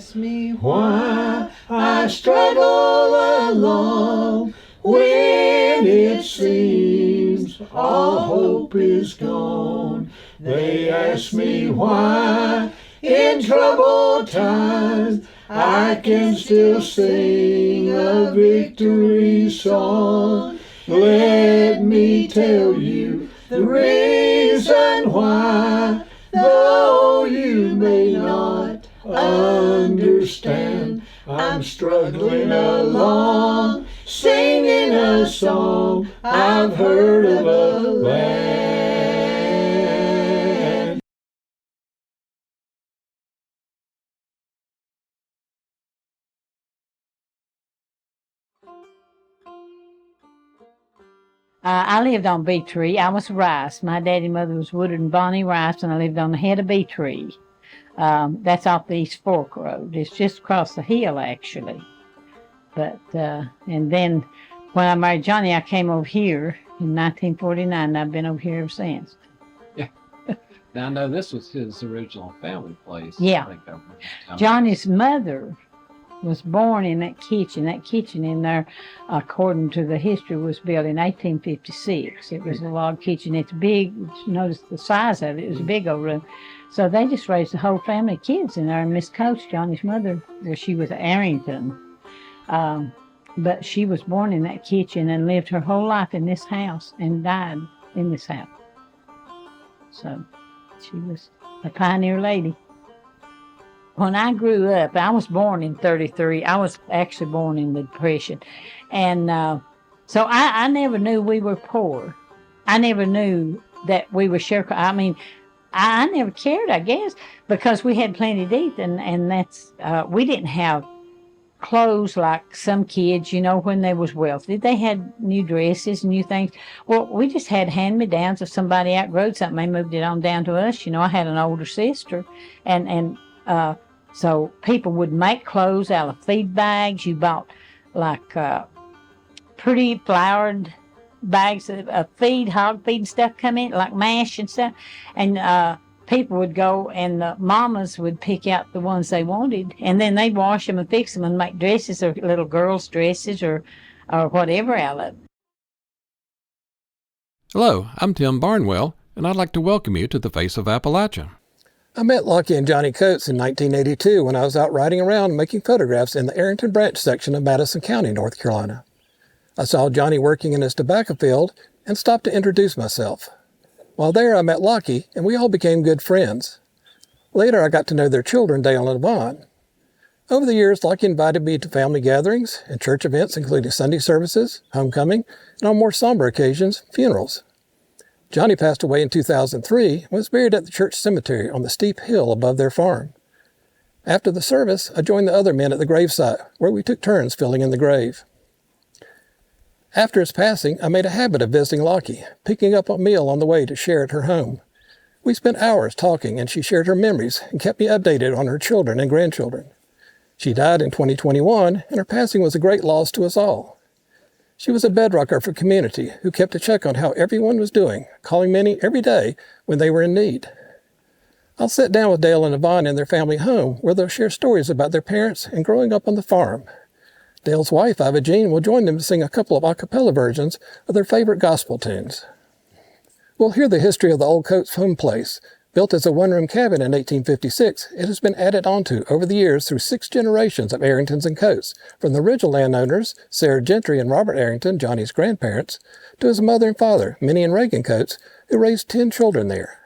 ask me why I struggle along when it seems all hope is gone. They ask me why in troubled times I can still sing a victory song. Let me tell you the reason why, though you may not understand. I'm struggling along, singing a song. I've heard of a land. I lived on B Tree. I was Rice. My daddy and mother was Woodard and Bonnie Rice, and I lived on the head of B Tree. That's off the East Fork Road. It's just across the hill, actually. But, and then when I married Johnny, I came over here in 1949, and I've been over here ever since. Yeah. Now, I know this was his original family place. Yeah. I think Johnny's mother was born in that kitchen. That kitchen in there, according to the history, was built in 1856. It was a log kitchen. It's big. Notice the size of it. It was a big old room. So they just raised the whole family of kids in there. And Miss Coates, Johnny's mother, well, she was Arrington. But she was born in that kitchen and lived her whole life in this house and died in this house. So she was a pioneer lady. When I grew up, I was born in 1933. I was actually born in the Depression. And so I never knew we were poor. I never knew that we were sharecroppers. I mean, I never cared, I guess, because we had plenty to eat. And that's, we didn't have clothes like some kids, you know, when they was wealthy. They had new dresses, new things. Well, we just had hand-me-downs. If somebody outgrowed something, they moved it on down to us. You know, I had an older sister. And so people would make clothes out of feed bags. You bought like pretty flowered bags of feed, hog feed and stuff come in, like mash and stuff. And people would go and the mamas would pick out the ones they wanted. And then they'd wash them and fix them and make dresses or little girls' dresses or whatever out of it. Hello, I'm Tim Barnwell, and I'd like to welcome you to the Face of Appalachia. I met Lockie and Johnnie Coates in 1982 when I was out riding around making photographs in the Arrington Branch section of Madison County, North Carolina. I saw Johnny working in his tobacco field and stopped to introduce myself. While there, I met Lockie, and we all became good friends. Later, I got to know their children, Dale and Yvonne. Over the years, Lockie invited me to family gatherings and church events, including Sunday services, homecoming, and on more somber occasions, funerals. Johnny passed away in 2003 and was buried at the church cemetery on the steep hill above their farm. After the service, I joined the other men at the gravesite, where we took turns filling in the grave. After his passing, I made a habit of visiting Lockie, picking up a meal on the way to share at her home. We spent hours talking, and she shared her memories and kept me updated on her children and grandchildren. She died in 2021, and her passing was a great loss to us all. She was a bedrock of her community who kept a check on how everyone was doing, calling many every day when they were in need. I'll sit down with Dale and Yvonne in their family home where they'll share stories about their parents and growing up on the farm. Dale's wife, Iva Jean, will join them to sing a couple of acapella versions of their favorite gospel tunes. We'll hear the history of the old Coates Homeplace. Built as a one-room cabin in 1856, it has been added onto over the years through 6 generations of Arringtons and Coates, from the original landowners, Sarah Gentry and Robert Arrington, Johnny's grandparents, to his mother and father, Minnie and Reagan Coates, who raised 10 children there.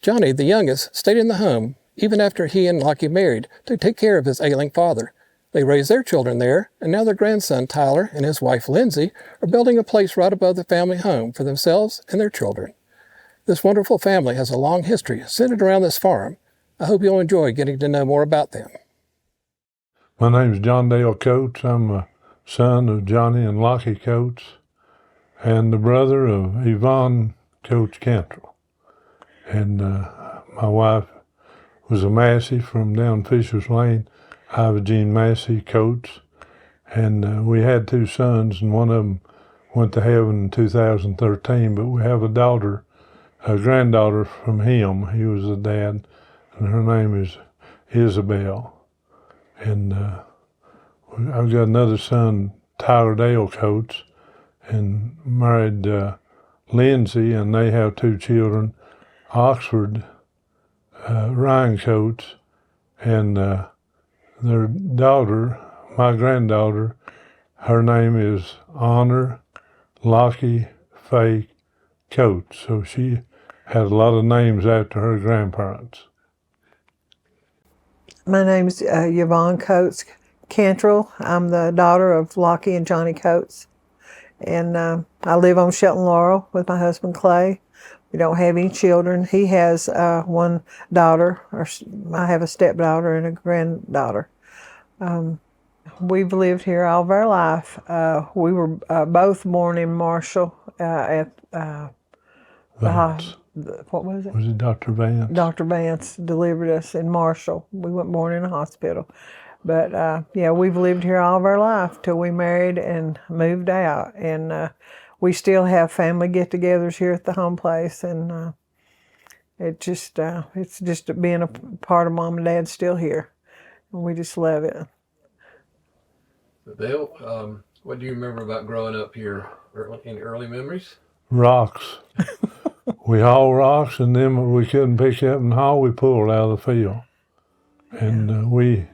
Johnny, the youngest, stayed in the home, even after he and Lockie married, to take care of his ailing father. They raised their children there, and now their grandson, Tyler, and his wife, Lindsay, are building a place right above the family home for themselves and their children. This wonderful family has a long history centered around this farm. I hope you'll enjoy getting to know more about them. My name is John Dale Coates. I'm a son of Johnnie and Lockie Coates and the brother of Yvonne Coates Cantrell. And my wife was a Massey from down Fisher's Lane, Iva Jean Massey Coates. And we had 2 sons, and one of them went to heaven in 2013, but we have a granddaughter from him. He was the dad, and her name is Isabel. And I've got another son, Tyler Dale Coates, and married Lindsay, and they have 2 children, Oxford, Ryan Coates, and their daughter, my granddaughter, her name is Honor Lockie Faye Coates. So she had a lot of names after her grandparents. My name's Yvonne Coates Cantrell. I'm the daughter of Lockie and Johnnie Coates. And I live on Shelton Laurel with my husband Clay. We don't have any children. He has 1 daughter, or I have a stepdaughter and a granddaughter. We've lived here all of our life. We were both born in Marshall at Vance. what was it? Was it Dr. Vance? Dr. Vance delivered us in Marshall. We weren't born in a hospital. But yeah, we've lived here all of our life till we married and moved out. And we still have family get-togethers here at the home place. And it's just being a part of Mom and Dad still here. And we just love it. Dale, what do you remember about growing up here? Any early memories? Rocks. We hauled rocks, and then we couldn't pick up and haul, we pulled out of the field. And we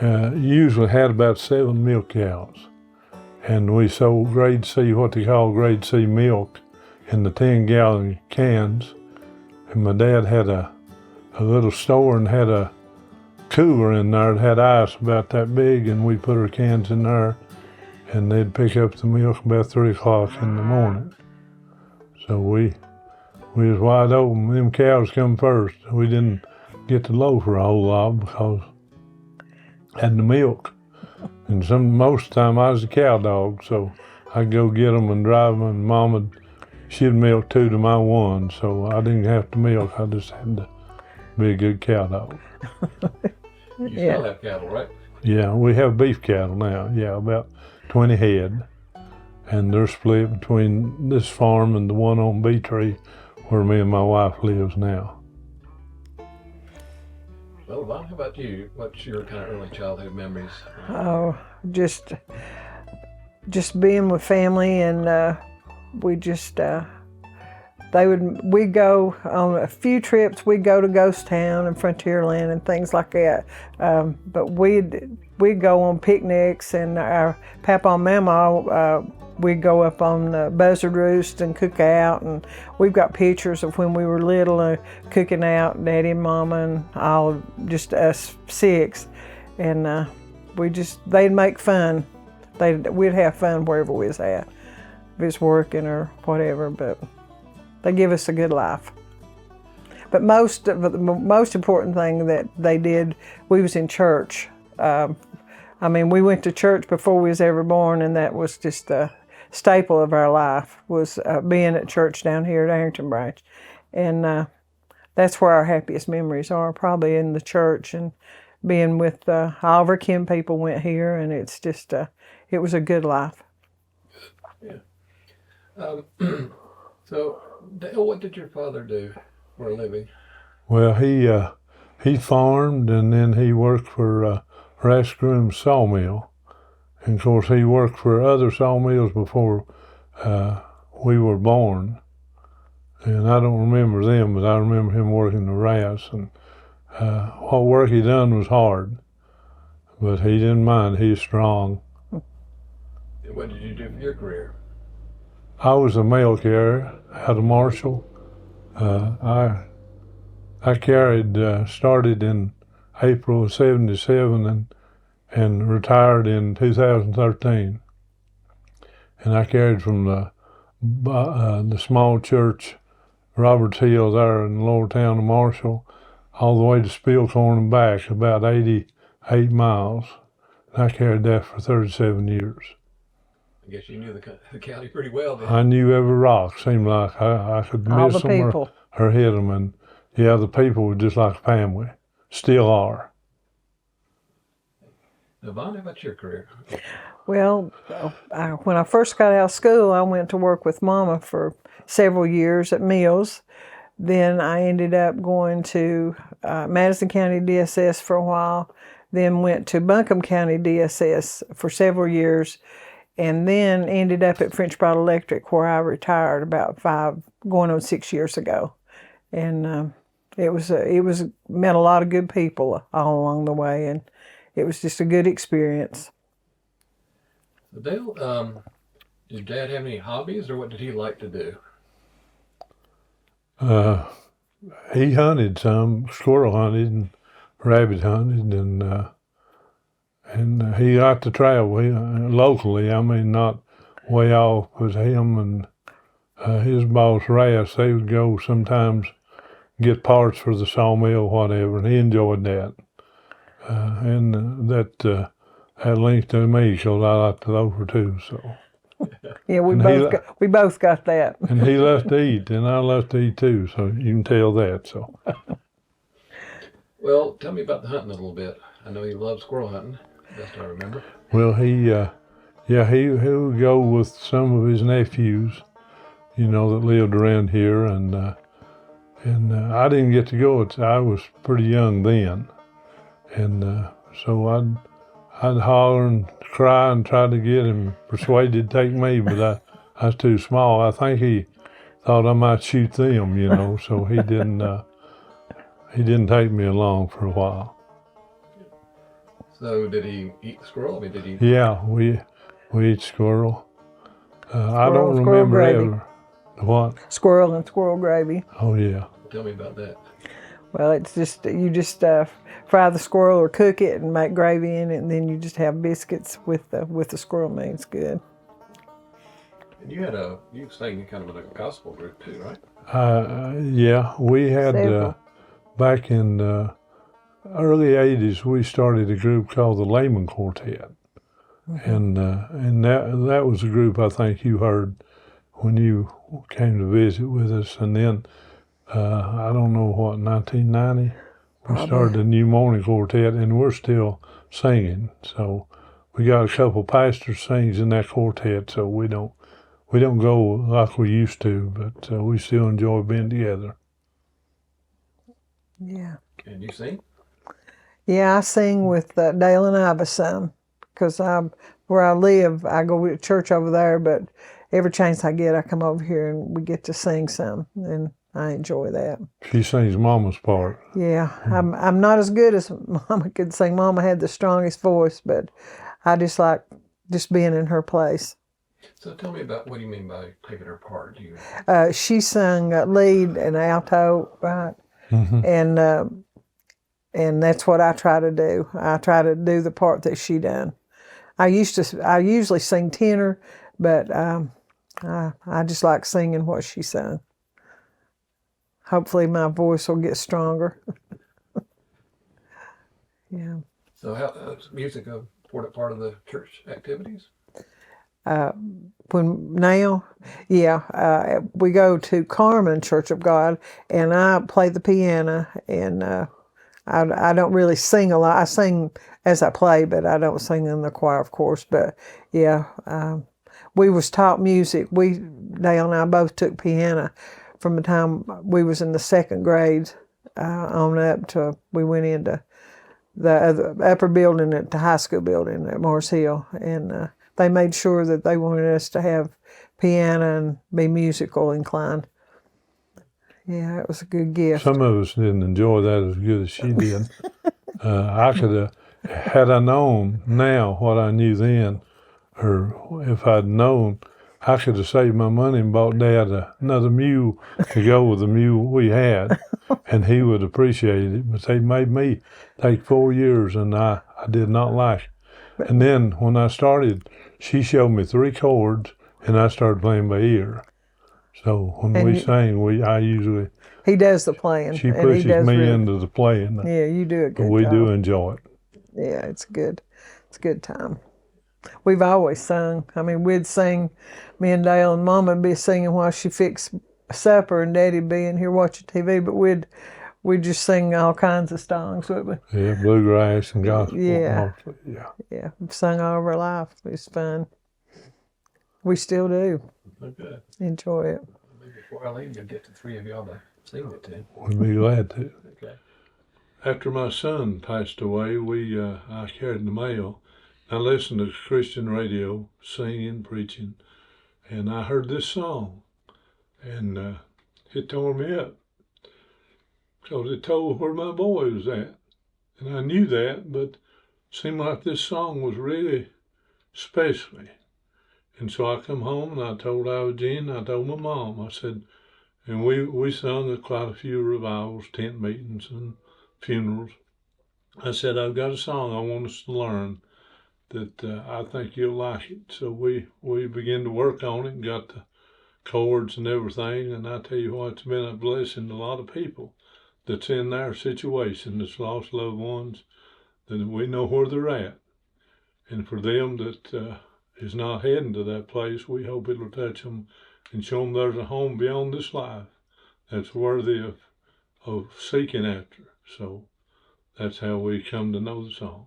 usually had about 7 milk cows. And we sold grade C, what they call grade C milk, in the 10-gallon cans. And my dad had a little store and had a cooler in there that had ice about that big, and we put our cans in there, and they'd pick up the milk about 3 o'clock in the morning. So we was wide open. Them cows come first. We didn't get to loaf for a whole lot because I had the milk. And most of the time I was a cow dog, so I'd go get them and drive them, and Mama, she'd milk 2 to my 1, so I didn't have to milk. I just had to be a good cow dog. You still have cattle, right? Yeah, we have beef cattle now. Yeah, about 20 head. And they're split between this farm and the one on Bee Tree where me and my wife lives now. Well, Yvonne, how about you? What's your kind of early childhood memories? Oh, just being with family, and we'd go on a few trips. We'd go to Ghost Town and Frontierland and things like that. But we'd go on picnics, and our Papa and Mama, we'd go up on the Buzzard Roost and cook out. And we've got pictures of when we were little, cooking out, Daddy and Mama and all, just us 6. And they'd make fun. We'd have fun wherever we was at, if it's working or whatever. But they give us a good life. But the most important thing that they did, we was in church. We went to church before we was ever born, and that was just a staple of our life, was being at church down here at Arrington Branch. And that's where our happiest memories are, probably in the church, and being with all of our kin people went here, and it's just, it was a good life. Yeah. So, Dale, what did your father do for a living? Well, he farmed, and then he worked for Rascroom Sawmill. And of course, he worked for other sawmills before we were born. And I don't remember them, but I remember him working the Ras. And what work he done was hard, but he didn't mind. He was strong. And what did you do for your career? I was a mail carrier out of Marshall. I started in April of '77 and retired in 2013. And I carried from the small church, Roberts Hill there in the lower town of Marshall, all the way to Spillcorn and back, about 88 miles. And I carried that for 37 years. I guess you knew the county pretty well then. I knew every rock. Seemed like I could miss them or hit them. And yeah, the people were just like family. Still are. Yvonne, how about your career? Well, when I first got out of school, I went to work with Mama for several years at Mills. Then I ended up going to Madison County DSS for a while. then went to Buncombe County DSS for several years, and then ended up at French Broad Electric, where I retired about 6 years ago. And it was met a lot of good people all along the way, and it was just a good experience. So Dale, did Dad have any hobbies, or what did he like to do? He hunted some, squirrel hunted and rabbit hunted, and he liked to travel locally. I mean, not way off. It was him and his boss, Rass. They would go sometimes get parts for the sawmill, whatever, and he enjoyed that. And that linked to me because I like to over too. So yeah, we both got that. And he loves to eat, and I love to eat too. So you can tell that. So. Well, tell me about the hunting a little bit. I know he loves squirrel hunting, best I remember. Well, he would go with some of his nephews, that lived around here, and I didn't get to go. I was pretty young then, and so I'd holler and cry and try to get him persuaded to take me, but I was too small. I think he thought I might shoot them, so he didn't. He didn't take me along for a while. So did he eat the squirrel? I mean, did he? Yeah, we eat squirrel. I don't remember ever. What? Squirrel and squirrel gravy. Oh yeah. Tell me about that. Well, it's just you just fry the squirrel or cook it and make gravy in it, and then you just have biscuits with the squirrel meat. It's good. And you sang kind of in a gospel group too, right? Yeah, we had. Several. Back in the early 80s, we started a group called the Layman Quartet. Mm-hmm. And that was a group I think you heard when you came to visit with us. And then, I don't know what, 1990, we started a new morning quartet, and we're still singing. So we got a couple pastors sings in that quartet, so we don't go like we used to, but we still enjoy being together. Yeah. Can you sing? Yeah, I sing with Dale and Iva some, because where I live, I go to church over there, but every chance I get, I come over here and we get to sing some, and I enjoy that. She sings Mama's part. Yeah, I'm not as good as Mama could sing. Mama had the strongest voice, but I just like just being in her place. So tell me about, what do you mean by taking her part? She sung lead and alto, right? Mm-hmm. And that's what I try to do. I try to do the part that she done. I usually sing tenor, but I just like singing what she sung. Hopefully my voice will get stronger. Yeah. So how is music an important part of the church activities? We go to Carmen Church of God, and I play the piano, and I don't really sing a lot. I sing as I play, but I don't sing in the choir, of course. But yeah, we was taught music. Dale and I both took piano from the time we was in the second grade on up to we went into the upper building at the high school building at Morris Hill, and they made sure that they wanted us to have piano and be musical inclined. Yeah, it was a good gift. Some of us didn't enjoy that as good as she did. I could have, had I known now what I knew then, or if I'd known, I could have saved my money and bought Dad another mule to go with the mule we had, and he would appreciate it. But they made me take 4 years, and I did not like it. And then when I started, she showed me 3 chords, and I started playing by ear. So when we sing, I usually... He does the playing. She pushes me into the playing. Yeah, you do a good job. But we do enjoy it. Yeah, it's good. It's a good time. We've always sung. I mean, we'd sing, me and Dale and Mama would be singing while she fixed supper, and Daddy'd be in here watching TV, but we'd just sing all kinds of songs, wouldn't we? Yeah, bluegrass and gospel. Yeah. Mostly, yeah. Yeah, we've sung all of our life. It's fun. We still do. Okay. Enjoy it. Maybe before I leave, you'll get the 3 of y'all to sing it to. We'd be glad to. Okay. after my son passed away, I carried the mail. I listened to Christian radio, singing, preaching, and I heard this song, and it tore me up because it told where my boy was at, and I knew that, but it seemed like this song was really special. And so I come home and I told Iva Jean, I told my mom, I said, and we sung at quite a few revivals, tent meetings, and funerals. I said, I've got a song I want us to learn that I think you'll like it. So we began to work on it and got the chords and everything. And I tell you what, it's been a blessing to a lot of people that's in their situation, that's lost loved ones, that we know where they're at. And for them that is not heading to that place, we hope it'll touch them and show them there's a home beyond this life that's worthy of seeking after. So that's how we come to know the song.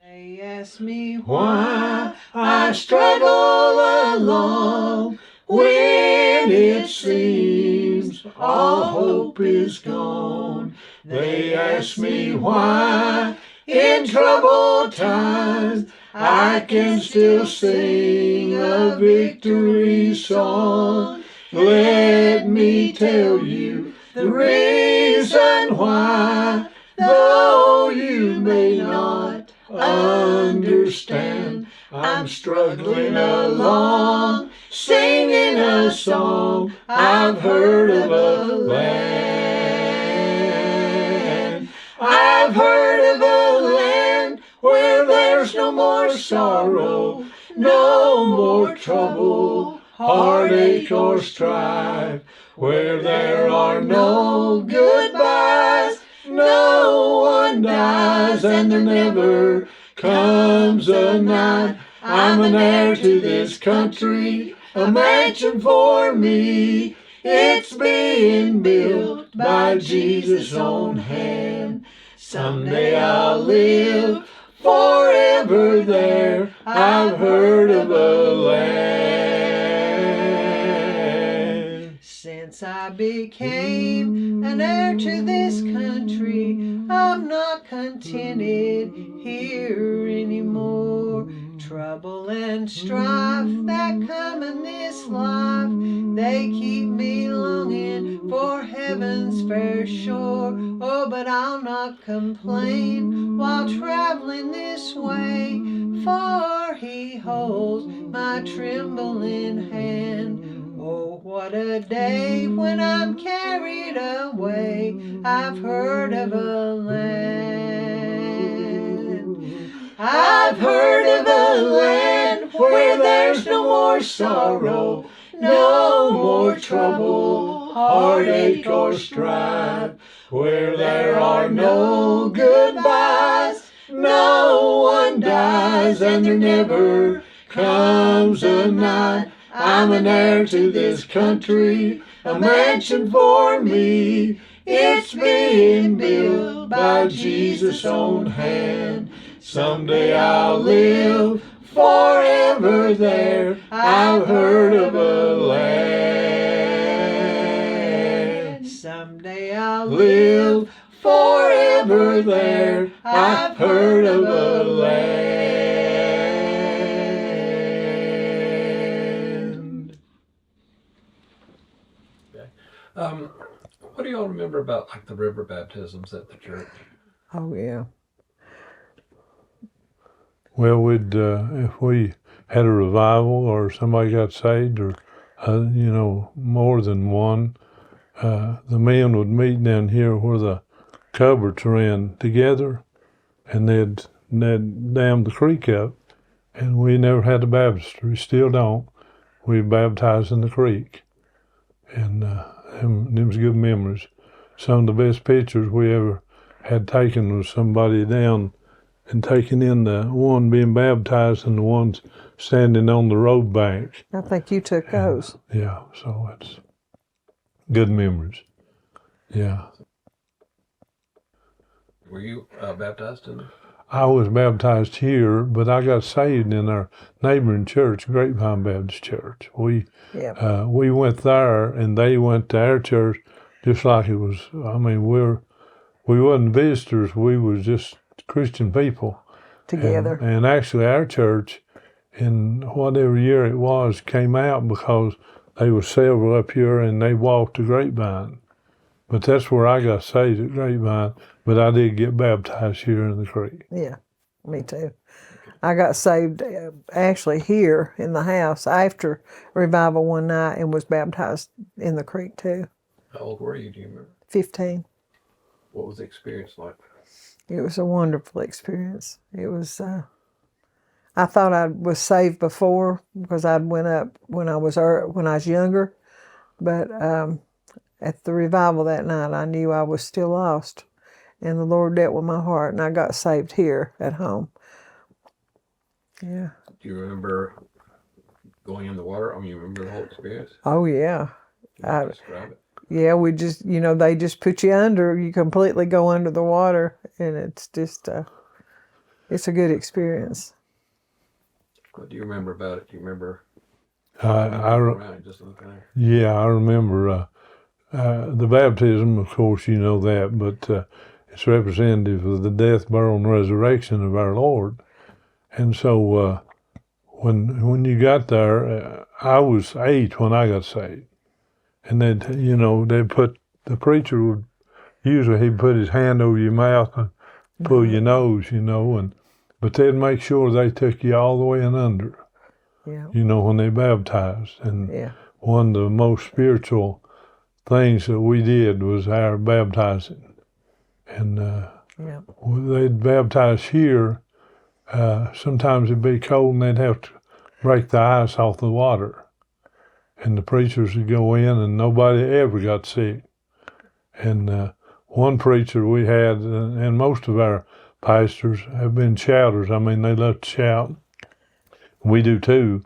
They ask me why I struggle along when it seems all hope is gone. They ask me why in troubled times I can still sing a victory song. Let me tell you the reason why, though you may not understand, I'm struggling along, singing a song. I've heard of a land. I've heard of a land where there's no more sorrow, no more trouble, heartache or strife, where there are no goodbyes, no one dies, and there never comes a night. I'm an heir to this country, a mansion for me. It's being built by Jesus' own hand. Someday I'll live forever there. I've heard of a land. Since I became an heir to this country, I'm not contented here anymore. Trouble and strife that come in this life, they keep me longing for heaven's fair shore. Oh, but I'll not complain while traveling this way, for He holds my trembling hand. Oh, what a day when I'm carried away. I've heard of a land. I've heard of a land where there's no more sorrow, no more trouble, heartache or strife, where there are no goodbyes, no one dies, and there never comes a night. I'm an heir to this country, a mansion for me. It's being built by Jesus' own hand. Someday I'll live forever there. I've heard of a land. Someday I'll live forever there. I've heard of a land. Okay. What do y'all remember about like the river baptisms at the church? Oh, yeah. Well, if we had a revival or somebody got saved or, more than one, the men would meet down here where the cupboards ran together, and they'd dam the creek up, and we never had a baptistry, still don't. We baptized in the creek, and them was good memories. Some of the best pictures we ever had taken was somebody down and taking in the one being baptized and the ones standing on the road bank. I think you took those. Yeah, so it's good memories. Yeah. Were you baptized in it? I was baptized here, but I got saved in our neighboring church, Grapevine Baptist Church. We went there, and they went to our church, just like it was. I mean, we wasn't visitors. We was just Christian people together. And actually, our church, in whatever year it was, came out because there were several up here, and they walked to Grapevine. But that's where I got saved, at Grapevine. But I did get baptized here in the creek. Yeah, me too. I got saved actually here in the house after revival one night and was baptized in the creek too. How old were you? Do you remember? 15. What was the experience like? It was a wonderful experience. It was. I thought I was saved before because I'd went up when I was younger, but at the revival that night, I knew I was still lost, and the Lord dealt with my heart, and I got saved here at home. Yeah. Do you remember going in the water? I mean, you remember the whole experience? Oh yeah. Can you describe it? Yeah, we just, they just put you under. You completely go under the water, and it's just, it's a good experience. What do you remember about it? Do you remember? Just looking there. Yeah, I remember the baptism. Of course, you know that, but it's representative of the death, burial, and resurrection of our Lord. And so, when you got there, I was 8 when I got saved. And they'd put, the preacher would, usually he'd put his hand over your mouth and pull your nose, but they'd make sure they took you all the way in under, when they baptized. And one of the most spiritual things that we did was our baptizing. And they'd baptize here. Sometimes it'd be cold and they'd have to break the ice off the water. And the preachers would go in, and nobody ever got sick. And one preacher we had, and most of our pastors have been shouters. I mean, they love to shout. We do too.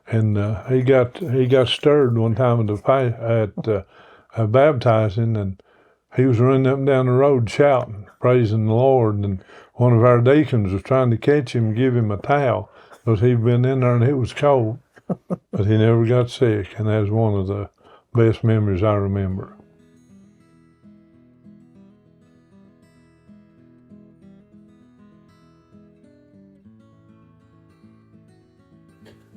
And he got stirred one time at baptizing, and he was running up and down the road shouting, praising the Lord. And one of our deacons was trying to catch him and give him a towel because he'd been in there and it was cold. But he never got sick, and that's one of the best memories I remember.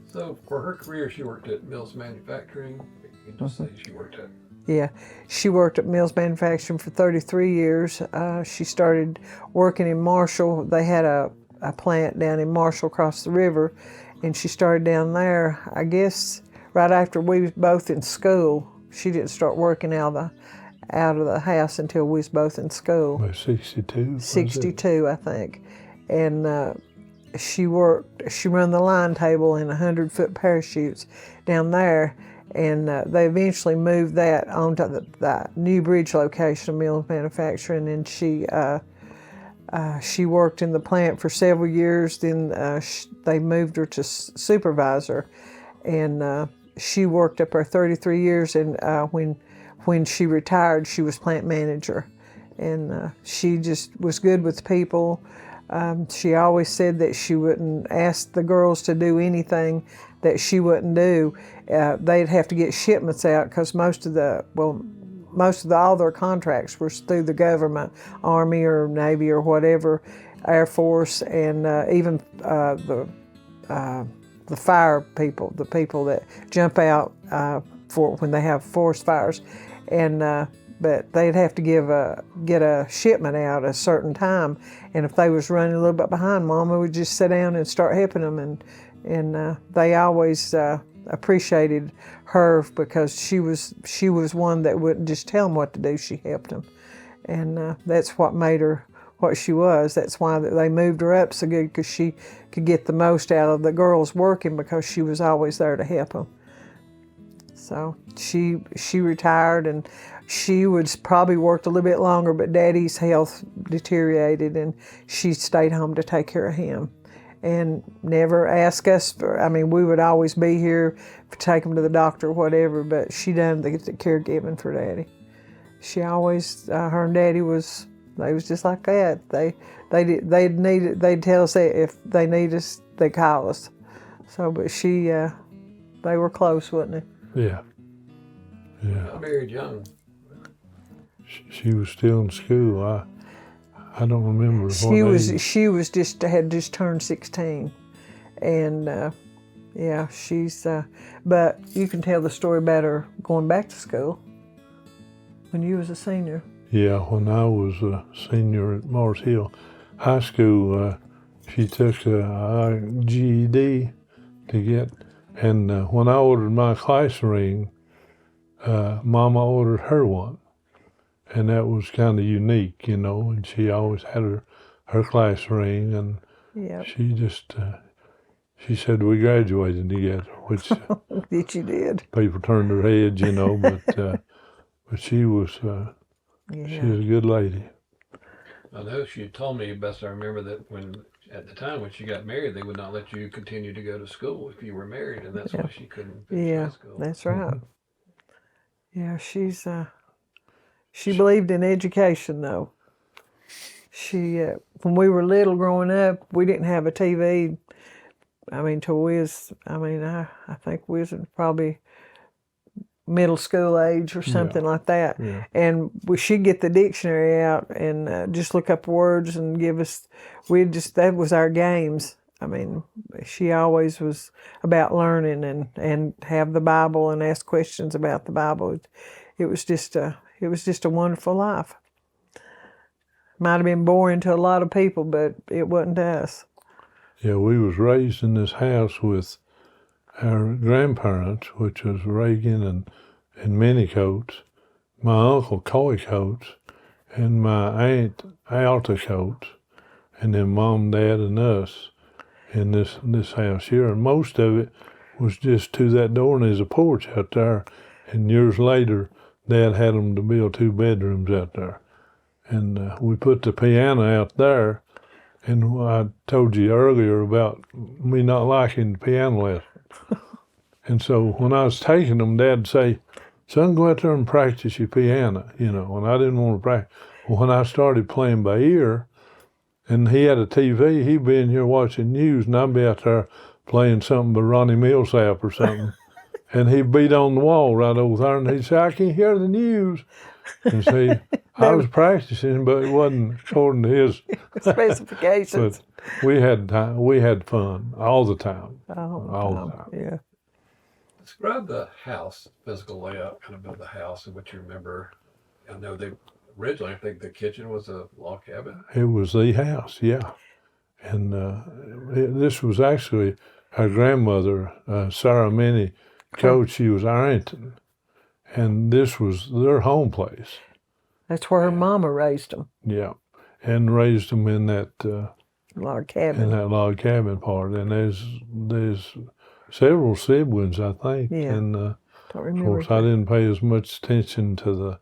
So for her career, she worked at Mills Manufacturing. You can just say she worked at. Yeah, she worked at Mills Manufacturing for 33 years. She started working in Marshall. They had a plant down in Marshall across the river, and she started down there, I guess, right after we was both in school. She didn't start working out of the house until we was both in school. By 62? 62, I think. And she run the line table in 100-foot parachutes down there, and they eventually moved that onto the New Bridge location of Mills Manufacturing, and she worked in the plant for several years. Then they moved her to supervisor, and she worked up her 33 years. And when she retired, she was plant manager, and she just was good with people. She always said that she wouldn't ask the girls to do anything that she wouldn't do. They'd have to get shipments out because all their contracts were through the government, Army or Navy or whatever, Air Force, and even the fire people, the people that jump out for when they have forest fires, and but they'd have to get a shipment out at a certain time, and if they was running a little bit behind, Mama would just sit down and start helping them, and they always appreciated her because she was one that wouldn't just tell them what to do. She helped them, and that's what made her what she was. That's why they moved her up so good, because she could get the most out of the girls working because she was always there to help them. So she retired, and she would probably worked a little bit longer, but Daddy's health deteriorated, and she stayed home to take care of him. And never ask us we would always be here to take him to the doctor or whatever, but she done the caregiving for Daddy. She always, her and Daddy they was just like that. They'd tell us that if they need us, they call us. So, but they were close, wasn't they? Yeah. I married young. she was still in school. I don't remember She what was age. she was just had just turned 16, and yeah, she's. But you can tell the story about her going back to school when you was a senior. Yeah, when I was a senior at Mars Hill High School, she took a GED to get, and when I ordered my class ring, Mama ordered her one, and that was kind of unique, you know. And she always had her class ring, and Yeah, she just she said we graduated together, which that you did. people turned their heads, you know. But she was she was a good lady. I know she told me, best I remember, that at the time when she got married, they would not let you continue to go to school if you were married, and that's why she couldn't finish Yeah, high school. that's right. Yeah, she's. She believed in education, though. She, when we were little growing up, we didn't have a TV. I mean, till we was, I think we was probably middle school age or something like that. Yeah. And she'd get the dictionary out and just look up words and give us, that was our games. I mean, she always was about learning and have the Bible and ask questions about the Bible. It was just a wonderful life. Might have been boring to a lot of people, but it wasn't to us. Yeah, we was raised in this house with our grandparents, which was Reagan and Minnie Coates, my uncle Coy Coates, and my aunt Alta Coates, and then Mom, Dad, and us in this house here. And most of it was just to that door, and there's a porch out there. And years later, Dad had them to build 2 bedrooms out there. And we put the piano out there. And I told you earlier about me not liking the piano lesson. And so when I was taking them, Dad'd say, son, go out there and practice your piano, you know, and I didn't want to practice. Well, when I started playing by ear, and he had a TV, he'd be in here watching news, and I'd be out there playing something by Ronnie Millsap or something. And he'd beat on the wall right over there, and he'd say, I can't hear the news. And see, I was practicing, but it wasn't according to his Specifications. But we had fun all the time. All the time. Yeah. Describe the house, physical layout, kind of the house and what you remember. I know originally, I think the kitchen was a log cabin. It was the house, yeah. And this was actually our grandmother, Sarah Minnie Coates. She was Arrington. And this was their home place. That's where her mama raised them. Yeah. And raised them in that log cabin. In that log cabin part. And there's several siblings, I think. Yeah. And Don't remember. of course, I didn't pay as much attention to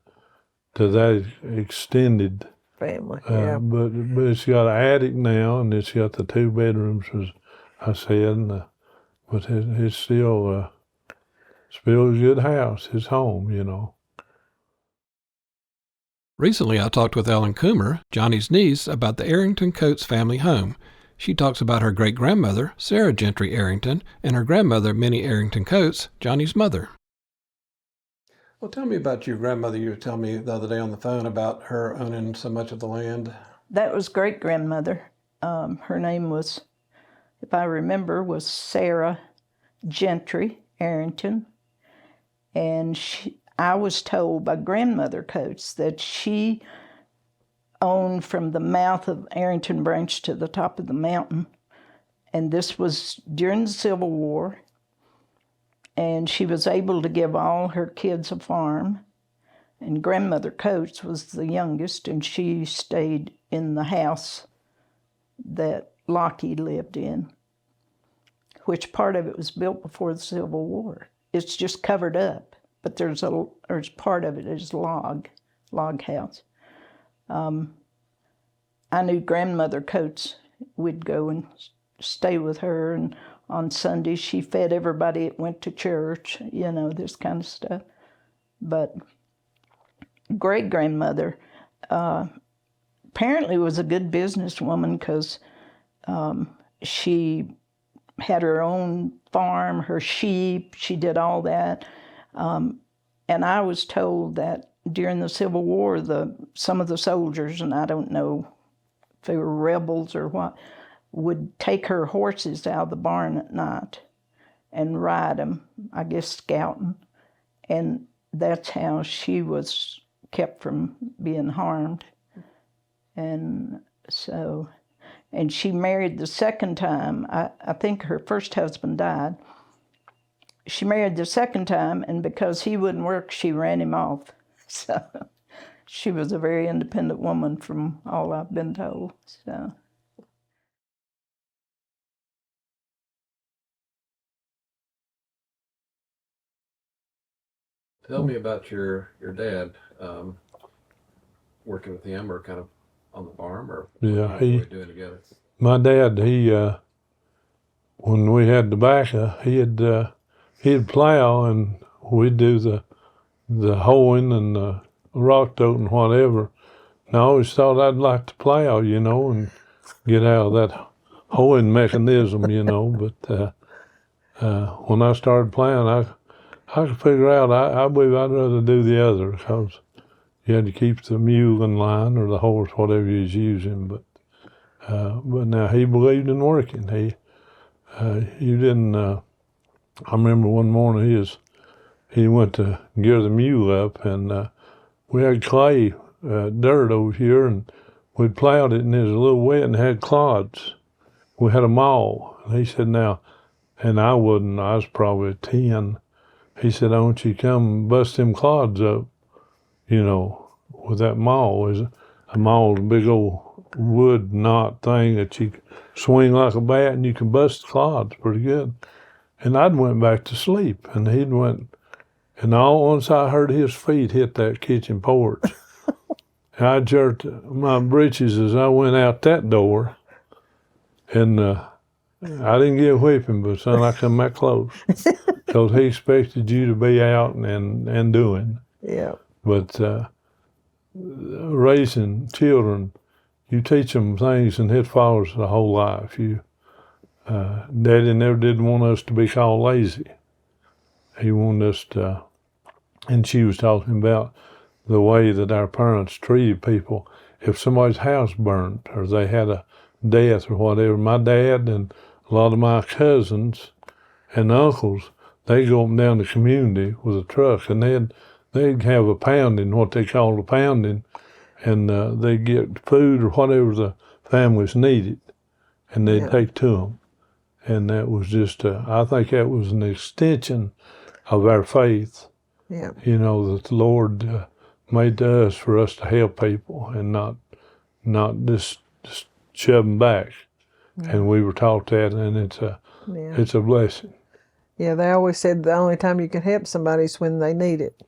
that extended family. Yeah. But it's got an attic now, and it's got the 2 bedrooms, as I said. But it's still a good house. His home, you know. Recently, I talked with Ellen Coomer, Johnny's niece, about the Arrington Coates family home. She talks about her great-grandmother, Sarah Gentry Arrington, and her grandmother, Minnie Arrington Coates, Johnny's mother. Well, tell me about your grandmother. You were telling me the other day on the phone about her owning so much of the land. That was great-grandmother. Her name was, if I remember, was Sarah Gentry Arrington. And I was told by Grandmother Coates that she owned from the mouth of Arrington Branch to the top of the mountain. And this was during the Civil War. And she was able to give all her kids a farm. And Grandmother Coates was the youngest, and she stayed in the house that Lockie lived in, which part of it was built before the Civil War. It's just covered up, but there's part of it is log house. I knew Grandmother Coates. We'd go and stay with her, and on Sundays she fed everybody that went to church, you know, this kind of stuff. But great-grandmother apparently was a good businesswoman because she had her own farm, her sheep, she did all that. And I was told that during the Civil War, some of the soldiers, and I don't know if they were rebels or what, would take her horses out of the barn at night and ride them, I guess scouting. And that's how she was kept from being harmed. And so, and she married the second time. I think her first husband died. She married the second time, and because he wouldn't work, she ran him off. So she was a very independent woman from all I've been told. So. Tell me about your dad working with him, or kind of on the farm, or Yeah, what were they doing together? my dad, when we had tobacco, he'd plow and we'd do the hoeing and the rock toting, whatever. And I always thought I'd like to plow, and get out of that hoeing mechanism, But when I started plowing, I could figure out, I believe I'd rather do the other, because you had to keep the mule in line, or the horse, whatever you was using. But now he believed in working. You didn't. I remember one morning he went to gear the mule up, and we had clay, dirt over here, and we plowed it, and it was a little wet and had clods. We had a maul. And he said, now, and I was probably 10. He said, I want you to come and bust them clods up, with that maul. A maul is a big old wood knot thing that you swing like a bat, and you can bust the clods pretty good. And I'd went back to sleep, and he'd went, and all once I heard his feet hit that kitchen porch, and I jerked my britches as I went out that door, and I didn't get a whipping, but son, I come back close, because he expected you to be out and doing. Yeah. But raising children, you teach them things, and it follows the whole life. Daddy never did want us to be called lazy. He wanted us to, and she was talking about the way that our parents treated people. If somebody's house burned, or they had a death or whatever, my dad and a lot of my cousins and uncles, they go up and down the community with a truck, and they'd have a pounding, what they called a pounding, and they'd get food or whatever the families needed, and they'd take to them. And that was just, I think that was an extension of our faith. Yeah. That the Lord made to us for us to help people, and not just shove them back. Yeah. And we were taught that, and it's a blessing. Yeah, they always said the only time you can help somebody is when they need it.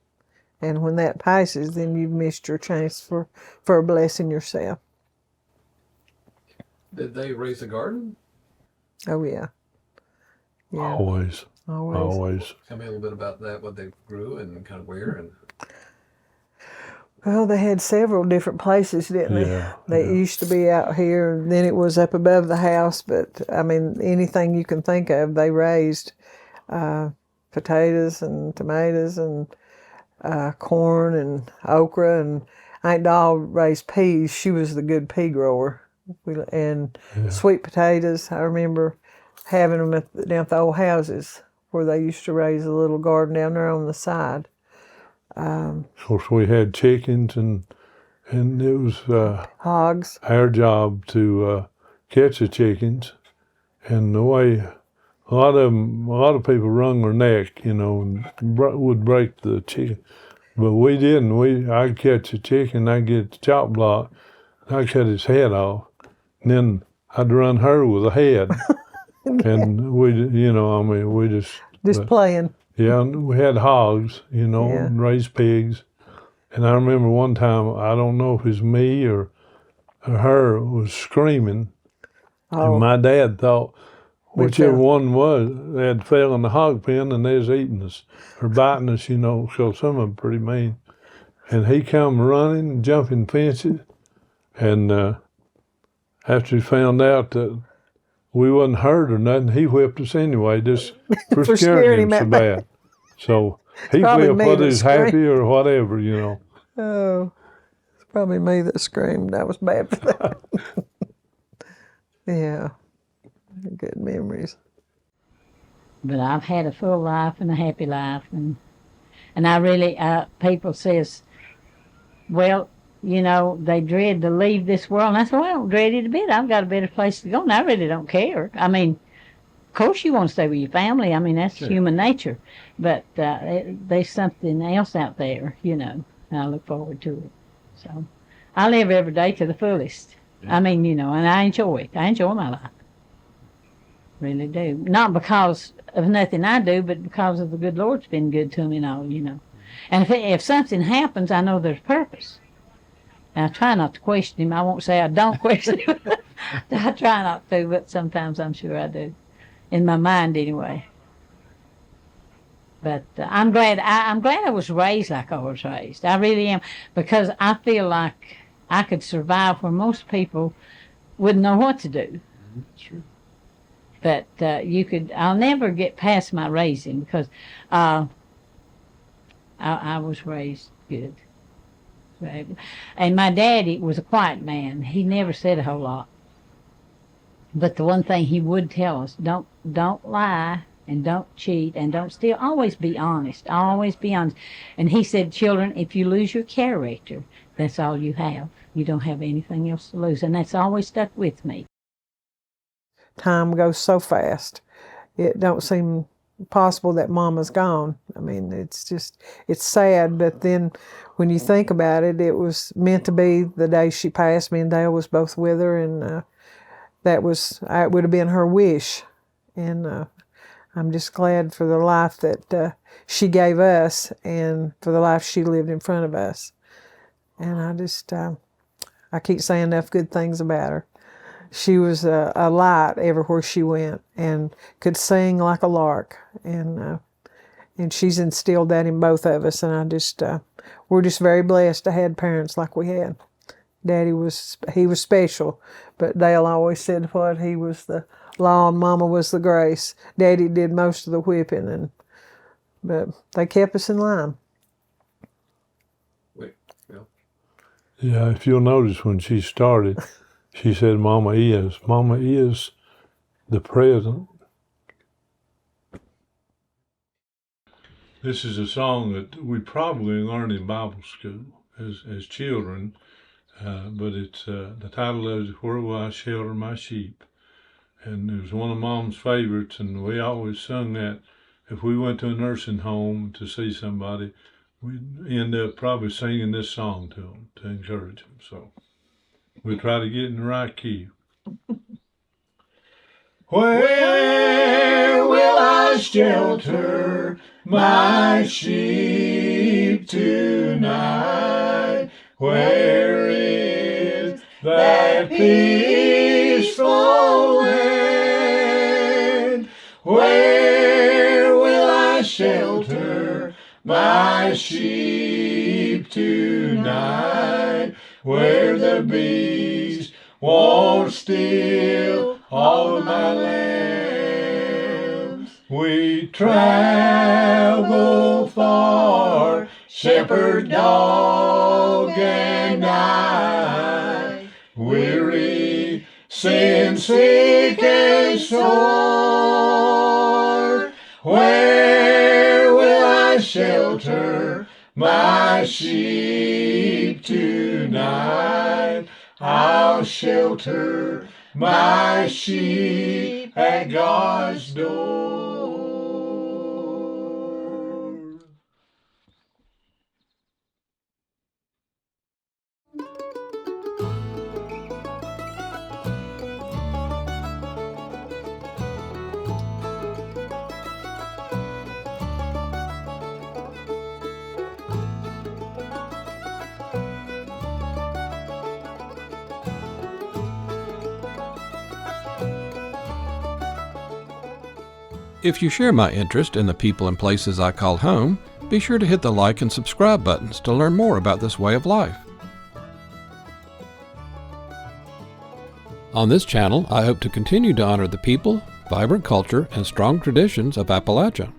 And when that passes, then you've missed your chance for a blessing yourself. Did they raise a garden? Oh, yeah. Always. Tell me a little bit about that, what they grew and kind of where. And Well, they had several different places, didn't they? Yeah. They used to be out here, and then it was up above the house. But, I mean, anything you can think of, they raised. Potatoes and tomatoes and corn and okra, and Aunt Doll raised peas. She was the good pea grower. And sweet potatoes, I remember having them down at the old houses where they used to raise a little garden down there on the side. Of course, we had chickens, and it was hogs. Our job to catch the chickens, and the way a lot of people wrung their neck, and would break the chicken, but we didn't. I'd catch a chicken, I'd get the chop block, I'd cut his head off, and then I'd run her with a head, and we just playing. Yeah, and we had hogs, and raised pigs, and I remember one time, I don't know if it was me or her, was screaming, and my dad thought, whichever one was, they had fell in the hog pen, and they was eating us or biting us, because some of them pretty mean. And he come running, jumping fences, and after he found out that we wasn't hurt or nothing, he whipped us anyway, just for scaring him so bad. So he whipped whether he was happy or whatever, Oh, it's probably me that screamed. I was bad for that. Yeah, good memories. But I've had a full life and a happy life, and I really, people says, well, you know, they dread to leave this world. And I said, well, I don't dread it a bit. I've got a better place to go, and I really don't care. I mean, of course you want to stay with your family. I mean, that's human nature. But there's something else out there, you know, and I look forward to it. So I live every day to the fullest. Yeah. I mean, you know, and I enjoy it. I enjoy my life. Really do. Not because of nothing I do, but because of the good Lord's been good to me and all, you know. And if something happens, I know there's purpose. And I try not to question him. I won't say I don't question him. I try not to, but sometimes I'm sure I do. In my mind, anyway. But I'm glad I was raised like I was raised. I really am, because I feel like I could survive where most people wouldn't know what to do. Sure. But I'll never get past my raising, because I was raised good. And my daddy was a quiet man. He never said a whole lot. But the one thing he would tell us, don't lie, and don't cheat, and don't steal. Always be honest. Always be honest. And he said, children, if you lose your character, that's all you have. You don't have anything else to lose. And that's always stuck with me. Time goes so fast. It don't seem possible that Mama's gone. I mean, it's sad, but then when you think about it, it was meant to be the day she passed. Me and Dale was both with her, and it would have been her wish. And I'm just glad for the life that she gave us, and for the life she lived in front of us. And I keep saying enough good things about her. She was a light everywhere she went, and could sing like a lark, and she's instilled that in both of us. And we're just very blessed to have parents like we had. Daddy was special, but Dale always said what he was the law and Mama was the grace. Daddy did most of the whipping, but they kept us in line. Yeah, if you'll notice when she started, she said, Mama is the present. This is a song that we probably learned in Bible school as children, but it's the title is Where Will I Shelter My Sheep? And it was one of Mom's favorites, and we always sung that. If we went to a nursing home to see somebody, we'd end up probably singing this song to them to encourage them. So we try to get in the right key. Where will I shelter my sheep tonight? Where is that peaceful land? Where will I shelter my sheep tonight? Where the bees won't steal all of my lambs. We travel far, shepherd, dog, and I, weary, sin sick and sore. Where will I shelter my sheep tonight? I'll shelter my sheep at God's door. If you share my interest in the people and places I call home, be sure to hit the like and subscribe buttons to learn more about this way of life. On this channel, I hope to continue to honor the people, vibrant culture, and strong traditions of Appalachia.